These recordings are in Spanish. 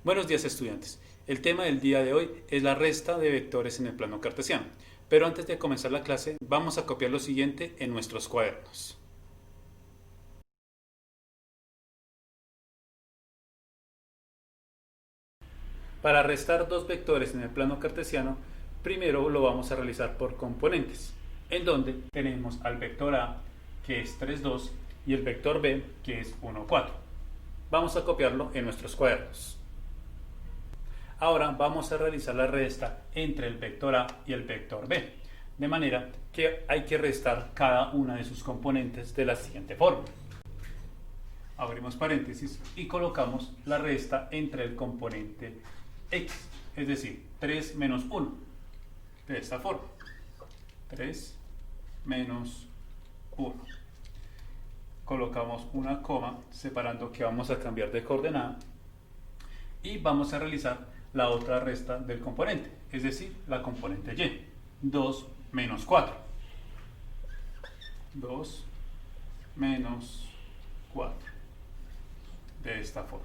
Buenos días, estudiantes. El tema del día de hoy es la resta de vectores en el plano cartesiano. Pero antes de comenzar la clase, vamos a copiar lo siguiente en nuestros cuadernos. Para restar dos vectores en el plano cartesiano, primero lo vamos a realizar por componentes, en donde tenemos al vector A, que es 3, 2, y el vector B, que es 1, 4. Vamos a copiarlo en nuestros cuadernos. Ahora vamos a realizar la resta entre el vector A y el vector B, de manera que hay que restar cada una de sus componentes de la siguiente forma. Abrimos paréntesis y colocamos la resta entre el componente x, es decir, 3 menos 1, de esta forma. 3 menos 1. Colocamos una coma separando que vamos a cambiar de coordenada y vamos a realizar la otra resta del componente, es decir, la componente y. 2 menos 4. 2 menos 4. De esta forma.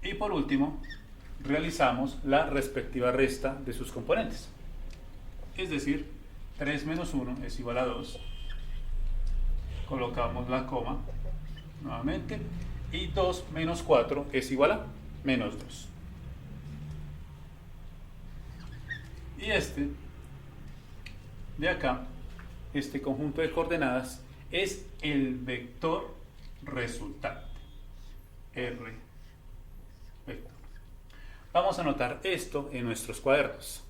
Y por último, realizamos la respectiva resta de sus componentes. Es decir, 3 menos 1 es igual a 2. Colocamos la coma nuevamente. Y 2 menos 4 es igual a menos 2. Y este de acá, este conjunto de coordenadas, es el vector resultante. R vector. Vamos a anotar esto en nuestros cuadernos.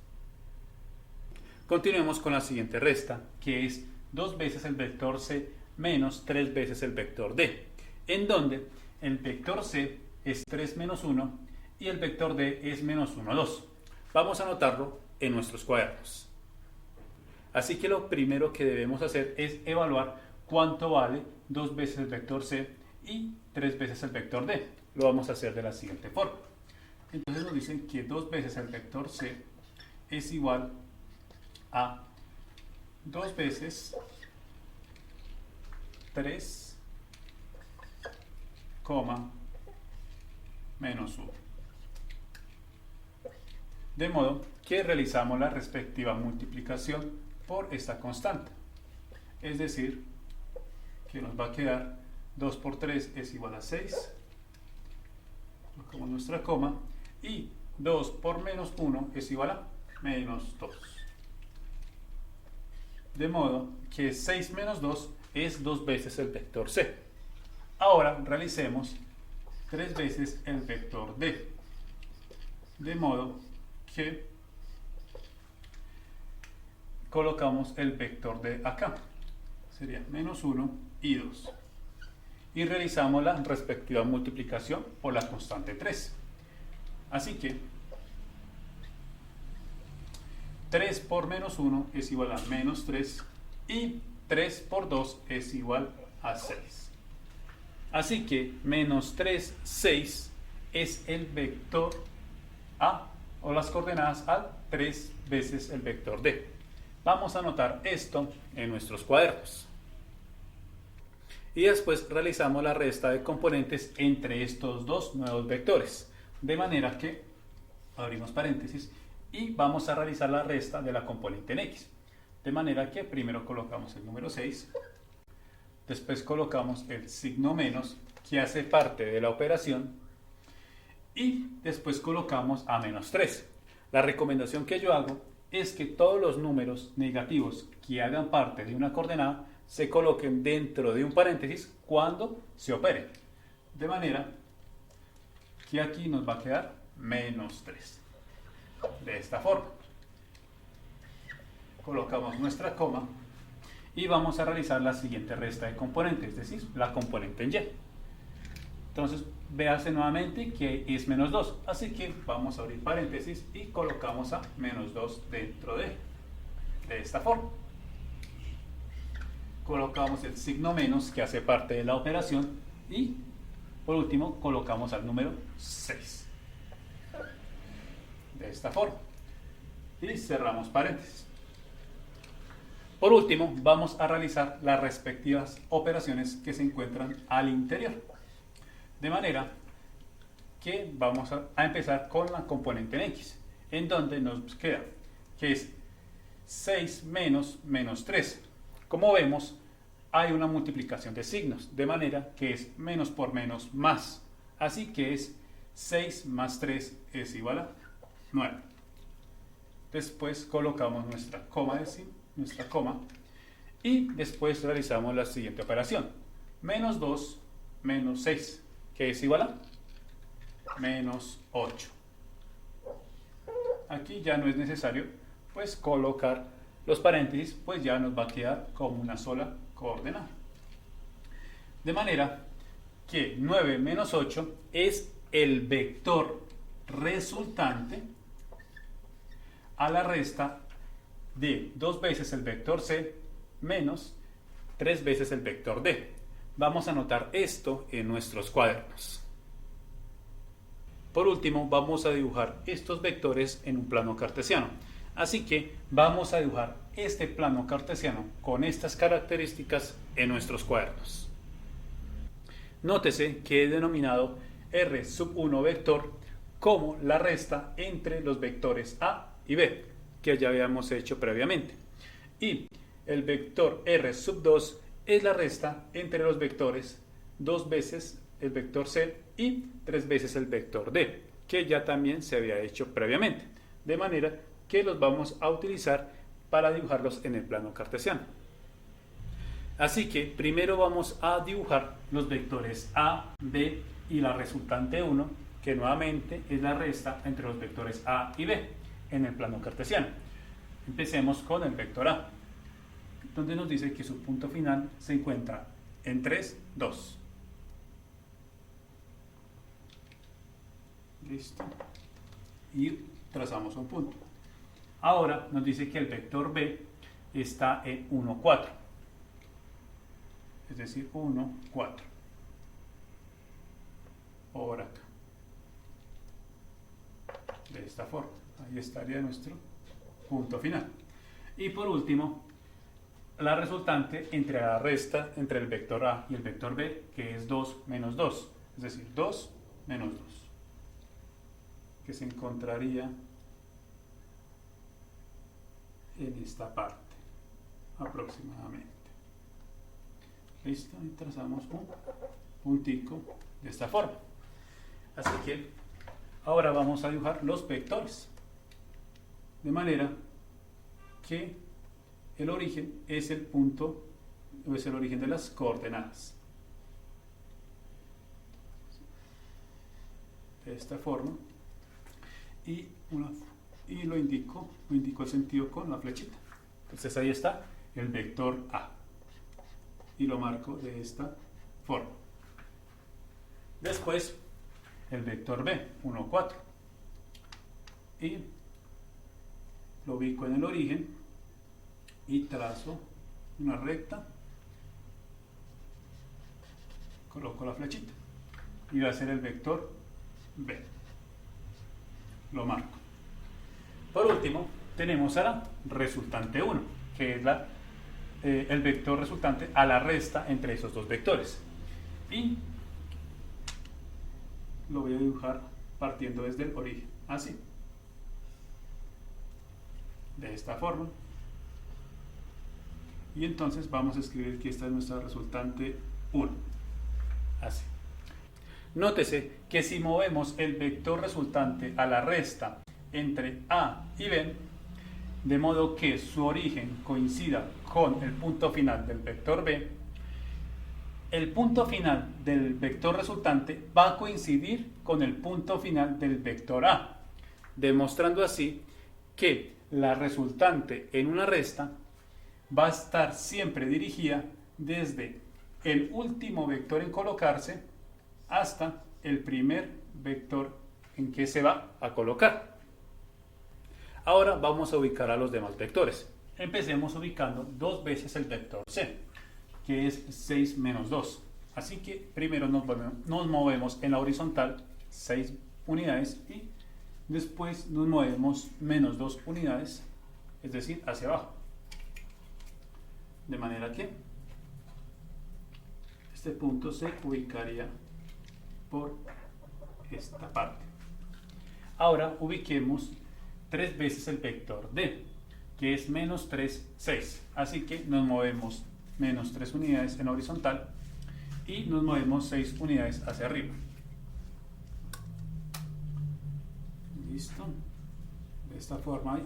Continuemos con la siguiente resta, que es 2 veces el vector C menos 3 veces el vector D, en donde el vector C es 3 menos 1 y el vector D es menos 1, 2. Vamos a anotarlo en nuestros cuadernos. Así que lo primero que debemos hacer es evaluar cuánto vale 2 veces el vector C y 3 veces el vector D. Lo vamos a hacer de la siguiente forma. Entonces nos dicen que 2 veces el vector C es igual a 2 veces 3, menos 1. De modo que realizamos la respectiva multiplicación por esta constante. Es decir, que nos va a quedar 2 por 3 es igual a 6. Colocamos nuestra coma. Y 2 por menos 1 es igual a menos 2. De modo que 6 menos 2 es 2 veces el vector C. Ahora realicemos 3 veces el vector D. De modo que colocamos el vector D acá. Sería menos 1 y 2. Y realizamos la respectiva multiplicación por la constante 3. Así que 3 por menos 1 es igual a menos 3 y 3 por 2 es igual a 6. Así que menos 3, 6 es el vector A o las coordenadas A 3 veces el vector D. Vamos a anotar esto en nuestros cuadernos. Y después realizamos la resta de componentes entre estos dos nuevos vectores. De manera que, abrimos paréntesis, y vamos a realizar la resta de la componente en X. De manera que primero colocamos el número 6, después colocamos el signo menos, que hace parte de la operación, y después colocamos a menos 3. La recomendación que yo hago es que todos los números negativos que hagan parte de una coordenada se coloquen dentro de un paréntesis cuando se operen. De manera que aquí nos va a quedar menos 3. De esta forma. Colocamos nuestra coma y vamos a realizar la siguiente resta de componentes, es decir, la componente en Y. Entonces, véase nuevamente que es menos 2. Así que vamos a abrir paréntesis y colocamos a menos 2 dentro de esta forma. Colocamos el signo menos que hace parte de la operación y por último colocamos al número 6. De esta forma. Y cerramos paréntesis. Por último, vamos a realizar las respectivas operaciones que se encuentran al interior. De manera que vamos a empezar con la componente en X, en donde nos queda que es 6 menos menos 3. Como vemos, hay una multiplicación de signos, de manera que es menos por menos más. Así que es 6 más 3 es igual a 9. Después colocamos nuestra coma y después realizamos la siguiente operación. Menos 2 menos 6, que es igual a menos 8. Aquí ya no es necesario pues colocar los paréntesis, pues ya nos va a quedar como una sola coordenada. De manera que 9 menos 8 es el vector resultante a la resta de 2 veces el vector C menos 3 veces el vector D. Vamos a anotar esto en nuestros cuadernos. Por último, vamos a dibujar estos vectores en un plano cartesiano. Así que vamos a dibujar este plano cartesiano con estas características en nuestros cuadernos. Nótese que he denominado R sub 1 vector como la resta entre los vectores A y B, que ya habíamos hecho previamente. Y el vector R sub 2 es la resta entre los vectores 2 veces el vector C y 3 veces el vector D, que ya también se había hecho previamente. De manera que los vamos a utilizar para dibujarlos en el plano cartesiano. Así que primero vamos a dibujar los vectores A, B y la resultante 1, que nuevamente es la resta entre los vectores A y B en el plano cartesiano. Empecemos con el vector A, donde nos dice que su punto final se encuentra en 3, 2. Listo. Y trazamos un punto. Ahora nos dice que el vector B está en 1, 4. Es decir, 1, 4. Por acá. De esta forma. Ahí estaría nuestro punto final. Y por último, la resultante entre la resta entre el vector A y el vector B, que es 2 menos 2. Es decir, 2 menos 2. Que se encontraría en esta parte aproximadamente. Listo, y trazamos un puntico de esta forma. Así que ahora vamos a dibujar los vectores, de manera que el origen es el punto, o es el origen de las coordenadas. De esta forma, y lo indico el sentido con la flechita. Entonces ahí está el vector A y lo marco de esta forma. Después el vector B, 1, 4, y lo ubico en el origen y trazo una recta, coloco la flechita y va a ser el vector B, lo marco. Por último, tenemos a la resultante 1, que es el vector resultante a la resta entre esos dos vectores. Y lo voy a dibujar partiendo desde el origen, así. De esta forma. Y entonces vamos a escribir que esta es nuestra resultante 1. Así. Nótese que si movemos el vector resultante a la resta entre A y B, de modo que su origen coincida con el punto final del vector B, el punto final del vector resultante va a coincidir con el punto final del vector A, demostrando así que la resultante en una resta va a estar siempre dirigida desde el último vector en colocarse hasta el primer vector en que se va a colocar. Ahora vamos a ubicar a los demás vectores. Empecemos ubicando 2 veces el vector C, que es 6 menos 2. Así que primero nos movemos en la horizontal 6 unidades y después nos movemos menos 2 unidades, es decir, hacia abajo. De manera que este punto se ubicaría por esta parte. Ahora ubiquemos 3 veces el vector D, que es menos 3, 6. Así que nos movemos menos 3 unidades en horizontal y nos movemos 6 unidades hacia arriba. Listo. De esta forma,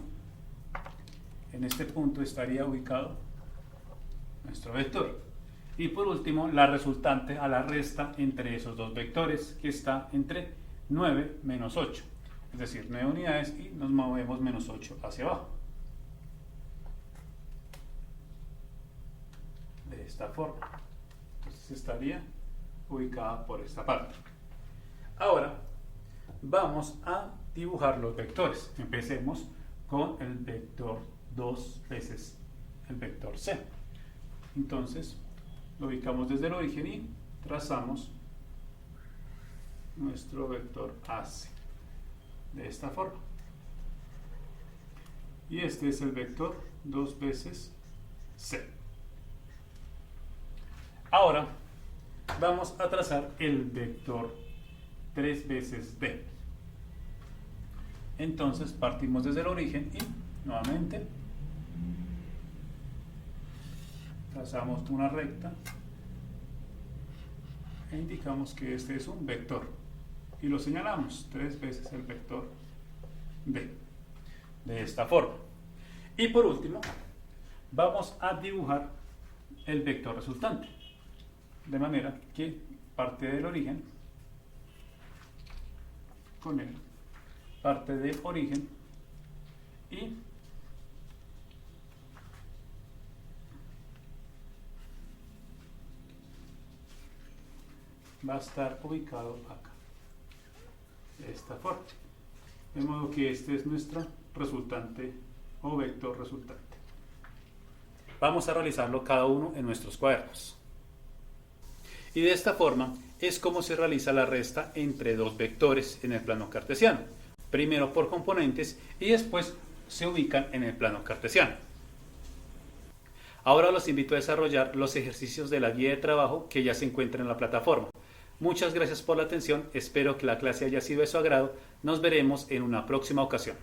en este punto estaría ubicado nuestro vector. Y por último, la resultante a la resta entre esos dos vectores, que está entre 9 menos 8. Es decir, 9 unidades y nos movemos menos 8 hacia abajo. De esta forma. Entonces estaría ubicada por esta parte. Ahora vamos a dibujar los vectores. Empecemos con el vector 2 veces el vector C. Entonces lo ubicamos desde el origen y trazamos nuestro vector AC de esta forma. Y este es el vector 2 veces C. Ahora vamos a trazar el vector 3 veces D. Entonces partimos desde el origen y nuevamente trazamos una recta e indicamos que este es un vector y lo señalamos 3 veces el vector D de esta forma. Y por último vamos a dibujar el vector resultante, de manera que parte del origen con él, parte del origen y va a estar ubicado acá, de esta forma. De modo que este es nuestro resultante o vector resultante. Vamos a realizarlo cada uno en nuestros cuadernos. Y de esta forma es como se realiza la resta entre dos vectores en el plano cartesiano. Primero por componentes y después se ubican en el plano cartesiano. Ahora los invito a desarrollar los ejercicios de la guía de trabajo que ya se encuentran en la plataforma. Muchas gracias por la atención, espero que la clase haya sido de su agrado, nos veremos en una próxima ocasión.